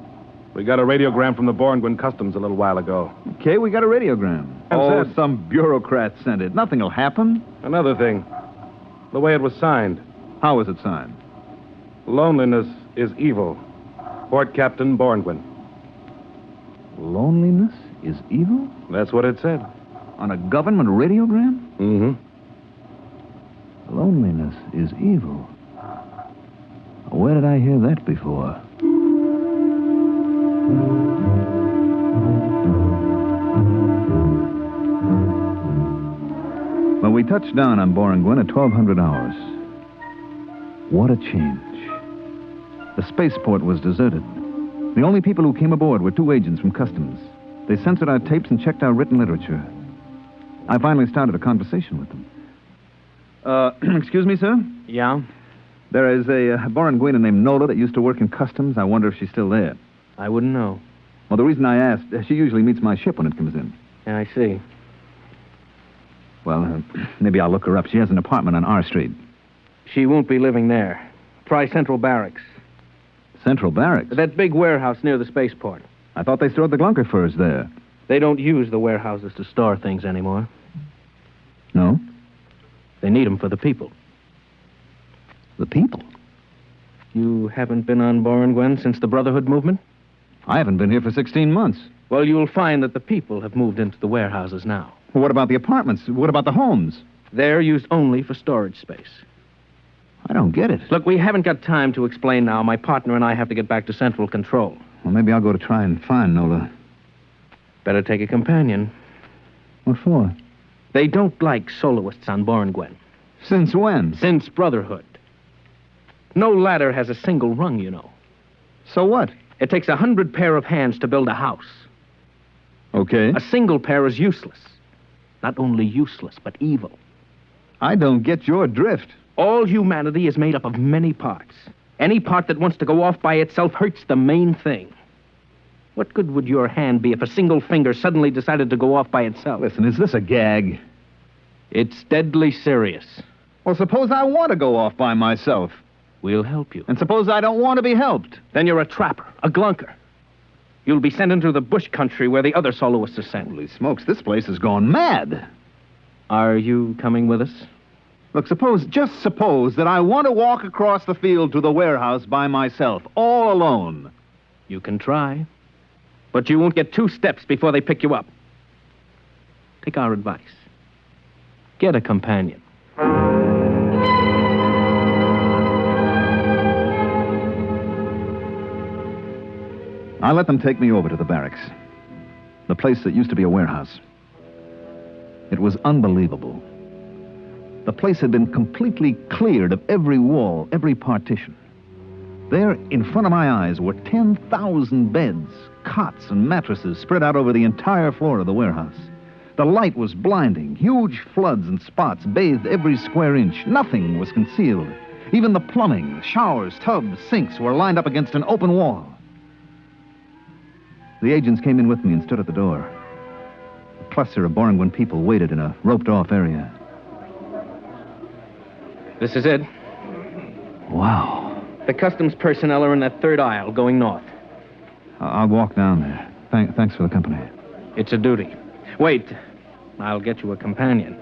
We got a radiogram from the Borngwen Customs a little while ago. Okay, we got a radiogram. Some bureaucrat sent it. Nothing'll happen. Another thing. The way it was signed. How was it signed? Loneliness is evil. Port Captain Borngwen. Loneliness is evil? That's what it said. On a government radiogram? Mm-hmm. Loneliness is evil. Where did I hear that before? When we touched down on Borngwen at 1200 hours, what a change. The spaceport was deserted. The only people who came aboard were 2 agents from Customs. They censored our tapes and checked our written literature. I finally started a conversation with them. Excuse me, sir? Yeah? There is a Borngwena named Nola that used to work in Customs. I wonder if she's still there. I wouldn't know. Well, the reason I asked, she usually meets my ship when it comes in. Yeah, I see. Well, maybe I'll look her up. She has an apartment on R Street. She won't be living there. Try Central Barracks. Central Barracks? That big warehouse near the spaceport. I thought they stored the Glunker furs there. They don't use the warehouses to store things anymore. No? They need them for the people. The people? You haven't been on Boren, Gwen, since the Brotherhood movement? I haven't been here for 16 months. Well, you'll find that the people have moved into the warehouses now. Well, what about the apartments? What about the homes? They're used only for storage space. I don't get it. Look, we haven't got time to explain now. My partner and I have to get back to Central Control. Well, maybe I'll go to try and find Nola. Better take a companion. What for? They don't like soloists on Boren, Gwen. Since when? Since Brotherhood. No ladder has a single rung, you know. So what? It takes 100 pair of hands to build a house. Okay. A single pair is useless. Not only useless, but evil. I don't get your drift. All humanity is made up of many parts. Any part that wants to go off by itself hurts the main thing. What good would your hand be if a single finger suddenly decided to go off by itself? Listen, is this a gag? It's deadly serious. Well, suppose I want to go off by myself. We'll help you. And suppose I don't want to be helped. Then you're a trapper, a glunker. You'll be sent into the bush country where the other soloists are sent. Holy smokes, this place has gone mad. Are you coming with us? Look, just suppose that I want to walk across the field to the warehouse by myself, all alone. You can try. But you won't get 2 steps before they pick you up. Take our advice. Get a companion. I let them take me over to the barracks. The place that used to be a warehouse. It was unbelievable. The place had been completely cleared of every wall, every partition. There, in front of my eyes, were 10,000 beds, cots, and mattresses spread out over the entire floor of the warehouse. The light was blinding. Huge floods and spots bathed every square inch. Nothing was concealed. Even the plumbing, showers, tubs, sinks were lined up against an open wall. The agents came in with me and stood at the door. A cluster of Boringwin people waited in a roped-off area. This is it. Wow. The customs personnel are in that third aisle, going north. I'll walk down there. Thanks for the company. It's a duty. Wait. I'll get you a companion.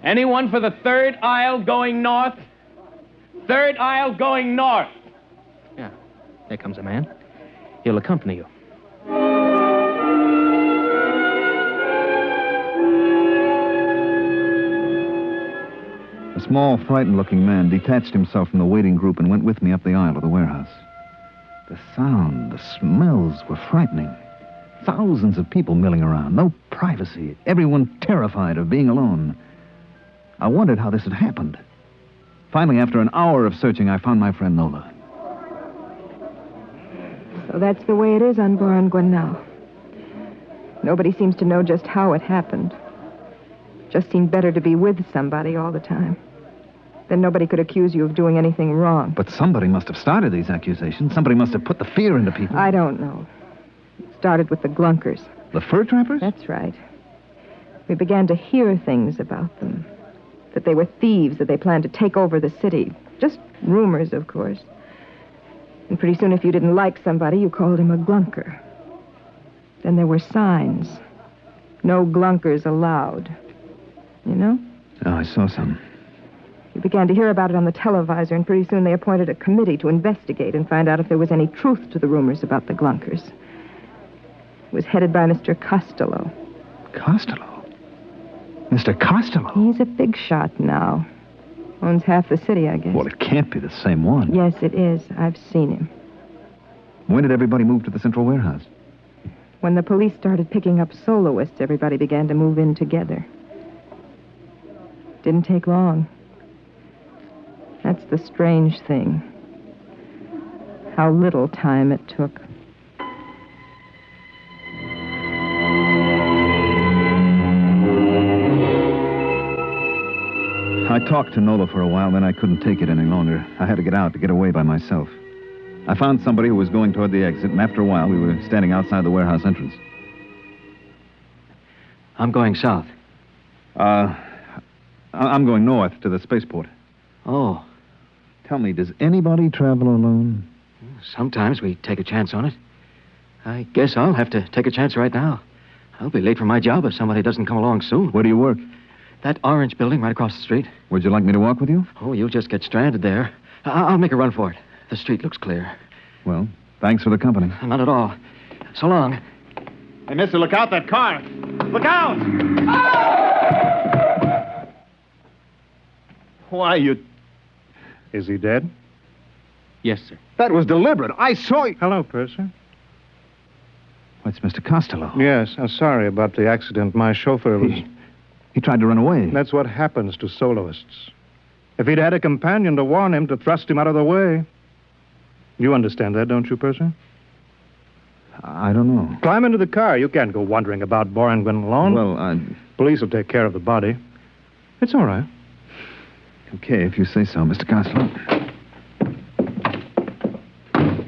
Anyone for the third aisle going north? Third aisle going north. Yeah. There comes a man. He'll accompany you. A small, frightened-looking man detached himself from the waiting group and went with me up the aisle of the warehouse. The sound, the smells were frightening. Thousands of people milling around, no privacy, everyone terrified of being alone. I wondered how this had happened. Finally, after an hour of searching, I found my friend Nola. So that's the way it is on Boren now. Nobody seems to know just how it happened. Just seemed better to be with somebody all the time. Then nobody could accuse you of doing anything wrong. But somebody must have started these accusations. Somebody must have put the fear into people. I don't know. It started with the Glunkers. The fur trappers? That's right. We began to hear things about them. That they were thieves, that they planned to take over the city. Just rumors, of course. And pretty soon, if you didn't like somebody, you called him a Glunker. Then there were signs. No Glunkers allowed. You know? Oh, I saw some. You began to hear about it on the televisor, and pretty soon they appointed a committee to investigate and find out if there was any truth to the rumors about the Glunkers. It was headed by Mr. Costello. Costello? Mr. Costello? He's a big shot now. Owns half the city, I guess. Well, it can't be the same one. Yes, it is. I've seen him. When did everybody move to the central warehouse? When the police started picking up soloists, everybody began to move in together. Didn't take long. That's the strange thing. How little time it took. I talked to Nola for a while, then I couldn't take it any longer. I had to get out, to get away by myself. I found somebody who was going toward the exit, and after a while, we were standing outside the warehouse entrance. I'm going south. I'm going north to the spaceport. Oh. Tell me, does anybody travel alone? Sometimes we take a chance on it. I guess I'll have to take a chance right now. I'll be late for my job if somebody doesn't come along soon. Where do you work? That orange building right across the street. Would you like me to walk with you? Oh, you'll just get stranded there. I'll make a run for it. The street looks clear. Well, thanks for the company. Not at all. So long. Hey, mister, look out, that car. Look out! Why, you... Is he dead? Yes, sir. That was deliberate. I saw you. Hello, Purser. What's Mr. Costello? Yes, I'm sorry about the accident. My chauffeur was... He tried to run away. That's what happens to soloists. If he'd had a companion to warn him, to thrust him out of the way. You understand that, don't you, Purser? I don't know. Climb into the car. You can't go wandering about Borrington alone. Well, Police will take care of the body. It's all right. Okay, if you say so, Mr. Costello.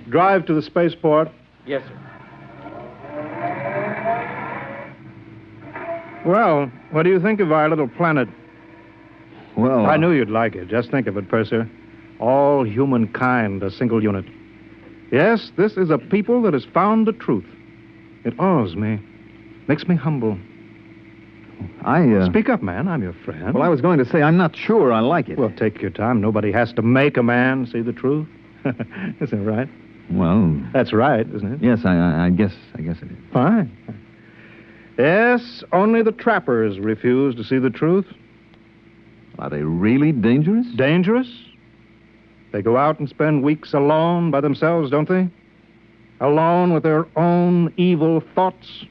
Drive to the spaceport. Yes, sir. Well, what do you think of our little planet? Well... I knew you'd like it. Just think of it, Purser. All humankind, a single unit. Yes, this is a people that has found the truth. It awes me. Makes me humble. Speak up, man. I'm your friend. Well, I was going to say, I'm not sure I like it. Well, take your time. Nobody has to make a man see the truth. Isn't that right? Well... That's right, isn't it? Yes, I guess it is. Fine. Yes, only the trappers refuse to see the truth. Are they really dangerous? Dangerous? They go out and spend weeks alone by themselves, don't they? Alone with their own evil thoughts.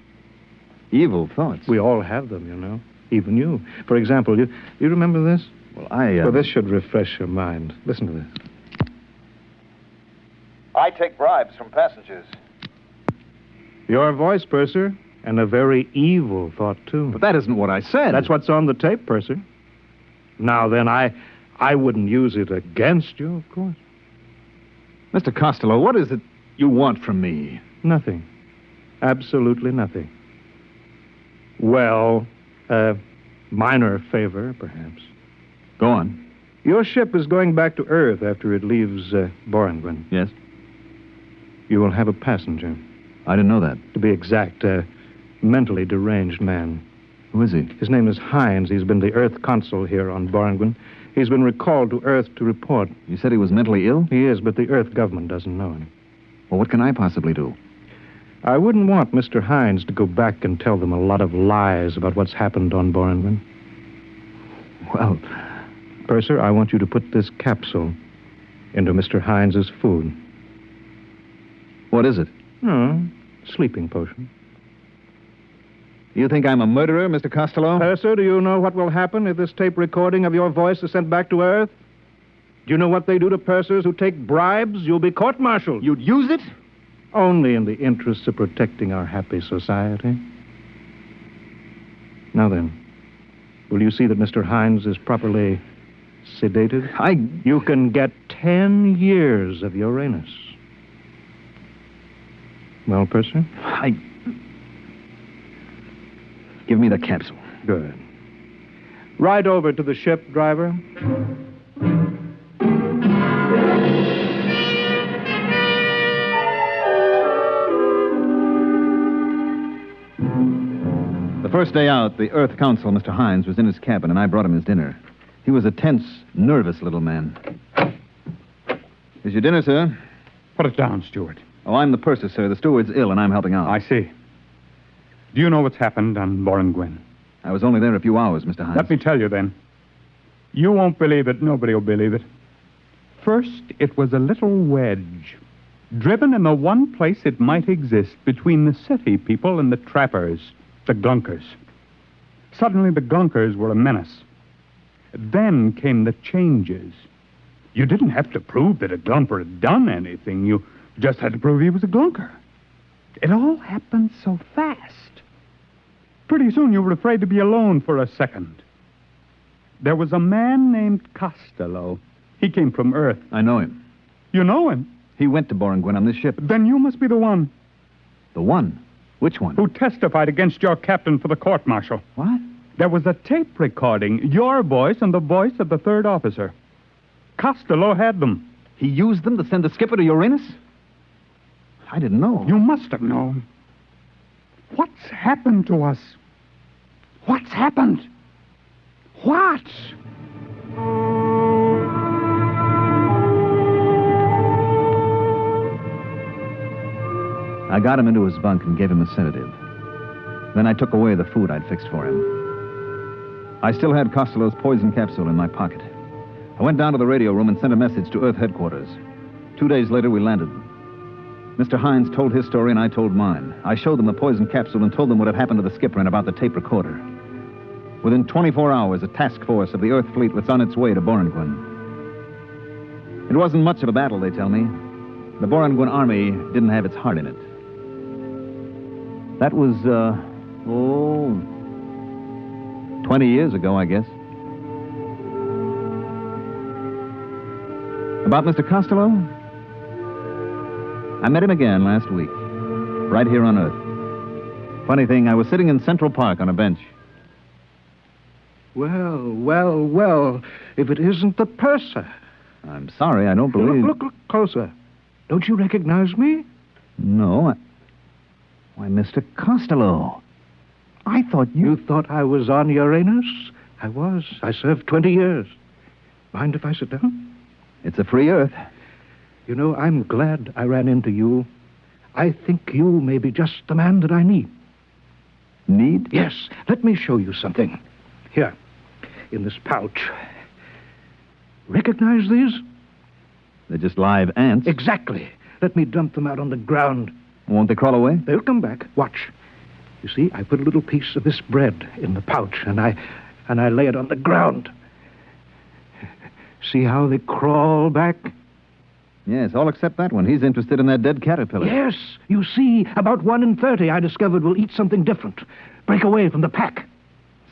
Evil thoughts? We all have them, you know. Even you. For example, you remember this? Well, Well, this should refresh your mind. Listen to this. I take bribes from passengers. Your voice, Purser, and a very evil thought, too. But that isn't what I said. That's what's on the tape, Purser. Now, then, I wouldn't use it against you, of course. Mr. Costello, what is it you want from me? Nothing. Absolutely nothing. Well, a minor favor, perhaps. Go on. Your ship is going back to Earth after it leaves Borrington. Yes? You will have a passenger. I didn't know that. To be exact, a mentally deranged man. Who is he? His name is Hines. He's been the Earth consul here on Borrington. He's been recalled to Earth to report. You said he was mentally ill? He is, but the Earth government doesn't know him. Well, what can I possibly do? I wouldn't want Mr. Hines to go back and tell them a lot of lies about what's happened on Borrington. Well... Purser, I want you to put this capsule into Mr. Hines's food. What is it? Oh, sleeping potion. You think I'm a murderer, Mr. Costello? Purser, do you know what will happen if this tape recording of your voice is sent back to Earth? Do you know what they do to pursers who take bribes? You'll be court-martialed. You'd use it? Only in the interests of protecting our happy society. Now then, will you see that Mr. Hines is properly sedated? You can get 10 years of Uranus. Well, Purser? Give me the capsule. Good. Ride over to the ship, driver. The first day out, the Earth Council, Mr. Hines, was in his cabin, and I brought him his dinner. He was a tense, nervous little man. Here's your dinner, sir. Put it down, Steward. Oh, I'm the purser, sir. The steward's ill, and I'm helping out. I see. Do you know what's happened on Borrington? I was only there a few hours, Mr. Hines. Let me tell you, then. You won't believe it. Nobody will believe it. First, it was a little wedge, driven in the one place it might exist between the city people and the trappers, the glunkers. Suddenly, the glunkers were a menace. Then came the changes. You didn't have to prove that a glumper had done anything. You just had to prove he was a glunker. It all happened so fast. Pretty soon you were afraid to be alone for a second. There was a man named Costello. He came from Earth. I know him. You know him? He went to Borrington on this ship. Then you must be the one. The one? Which one? Who testified against your captain for the court-martial. What? There was a tape recording, your voice and the voice of the third officer. Costello had them. He used them to send the skipper to Uranus? I didn't know. You must have known. What's happened to us? What's happened? What? I got him into his bunk and gave him a sedative. Then I took away the food I'd fixed for him. I still had Costello's poison capsule in my pocket. I went down to the radio room and sent a message to Earth headquarters. 2 days later, we landed. Mr. Hines told his story and I told mine. I showed them the poison capsule and told them what had happened to the skipper and about the tape recorder. Within 24 hours, a task force of the Earth fleet was on its way to Boranguin. It wasn't much of a battle, they tell me. The Boranguin army didn't have its heart in it. That was, 20 years ago, I guess. About Mr. Costello? I met him again last week, right here on Earth. Funny thing, I was sitting in Central Park on a bench. Well, if it isn't the purser. I'm sorry, I don't believe... Look closer. Don't you recognize me? No, Why, Mr. Costello. I thought you... You thought I was on Uranus? I was. I served 20 years. Mind if I sit down? It's a free Earth. You know, I'm glad I ran into you. I think you may be just the man that I need. Need? Yes. Let me show you something. Here, in this pouch. Recognize these? They're just live ants. Exactly. Let me dump them out on the ground. Won't they crawl away? They'll come back. Watch. You see, I put a little piece of this bread in the pouch, and I lay it on the ground. See how they crawl back? Yes, all except that one. He's interested in that dead caterpillar. Yes. You see, about 1 in 30 I discovered will eat something different. Break away from the pack.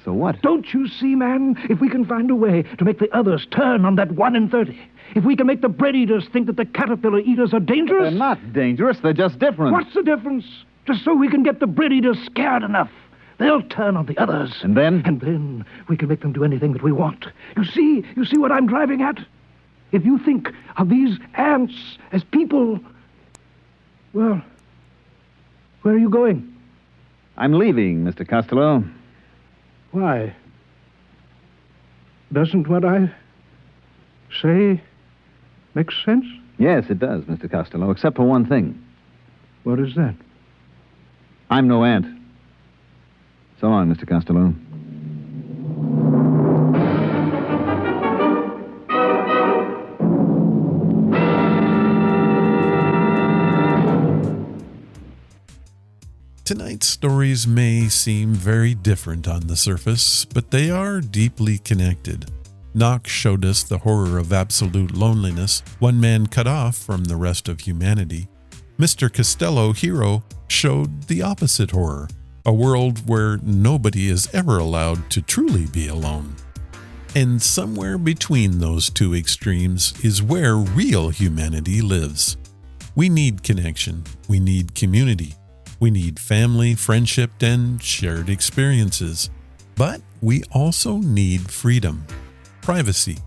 So what? Don't you see, man? If we can find a way to make the others turn on that 1 in 30, if we can make the bread eaters think that the caterpillar eaters are dangerous... They're not dangerous. They're just different. What's the difference? Just so we can get the bread eaters scared enough. They'll turn on the others. And then? And then we can make them do anything that we want. You see what I'm driving at? If you think of these ants as people, well, where are you going? I'm leaving, Mr. Costello. Why? Doesn't what I say make sense? Yes, it does, Mr. Costello, except for one thing. What is that? I'm no ant. So long, Mr. Costello. Tonight's stories may seem very different on the surface, but they are deeply connected. Knox showed us the horror of absolute loneliness, one man cut off from the rest of humanity. Mr. Costello, hero, showed the opposite horror, a world where nobody is ever allowed to truly be alone. And somewhere between those two extremes is where real humanity lives. We need connection, we need community. We need family, friendship, and shared experiences. But we also need freedom, privacy,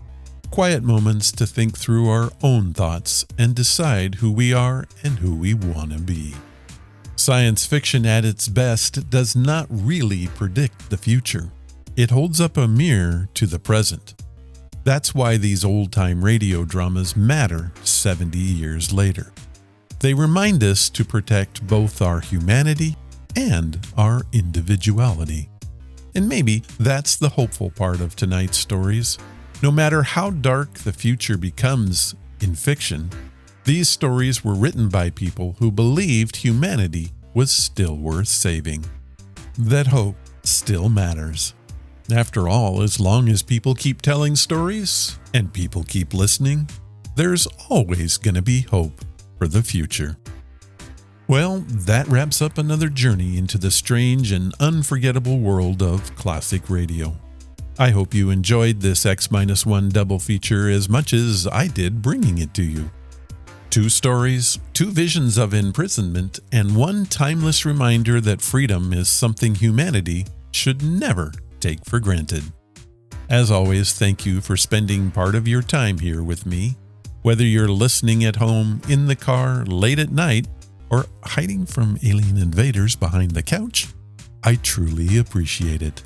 quiet moments to think through our own thoughts and decide who we are and who we want to be. Science fiction at its best does not really predict the future. It holds up a mirror to the present. That's why these old-time radio dramas matter 70 years later. They remind us to protect both our humanity and our individuality. And maybe that's the hopeful part of tonight's stories. No matter how dark the future becomes in fiction, these stories were written by people who believed humanity was still worth saving. That hope still matters. After all, as long as people keep telling stories and people keep listening, there's always going to be hope for the future. Well, that wraps up another journey into the strange and unforgettable world of classic radio. I hope you enjoyed this X Minus One double feature as much as I did bringing it to you. 2 stories, 2 visions of imprisonment, and 1 timeless reminder that freedom is something humanity should never take for granted. As always, thank you for spending part of your time here with me. Whether you're listening at home, in the car, late at night, or hiding from alien invaders behind the couch, I truly appreciate it.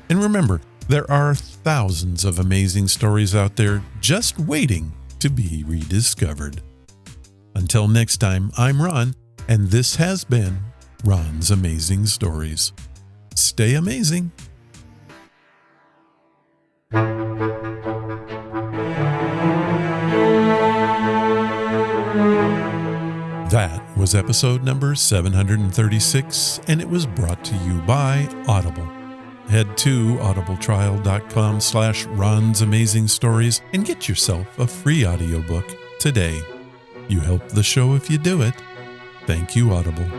And remember, there are thousands of amazing stories out there just waiting to be rediscovered. Until next time, I'm Ron, and this has been Ron's Amazing Stories. Stay amazing. That was episode number 736, and it was brought to you by Audible. Head to audibletrial.com/Ron's Amazing Stories and get yourself a free audiobook today. You help the show if you do it. Thank you, Audible.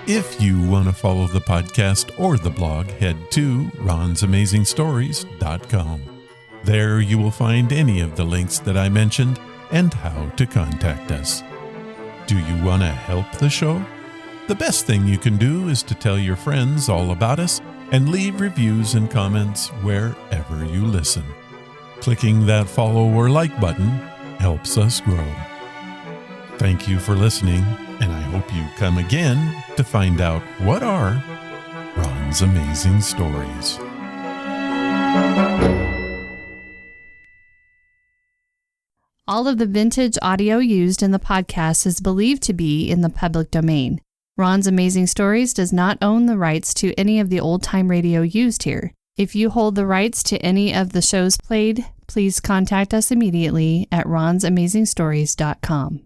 If you want to follow the podcast or the blog, head to ronsamazingstories.com. There you will find any of the links that I mentioned and how to contact us. Do you want to help the show? The best thing you can do is to tell your friends all about us and leave reviews and comments wherever you listen. Clicking that follow or like button helps us grow. Thank you for listening, and I hope you come again to find out what are Ron's Amazing Stories. All of the vintage audio used in the podcast is believed to be in the public domain. Ron's Amazing Stories does not own the rights to any of the old-time radio used here. If you hold the rights to any of the shows played, please contact us immediately at ronsamazingstories.com.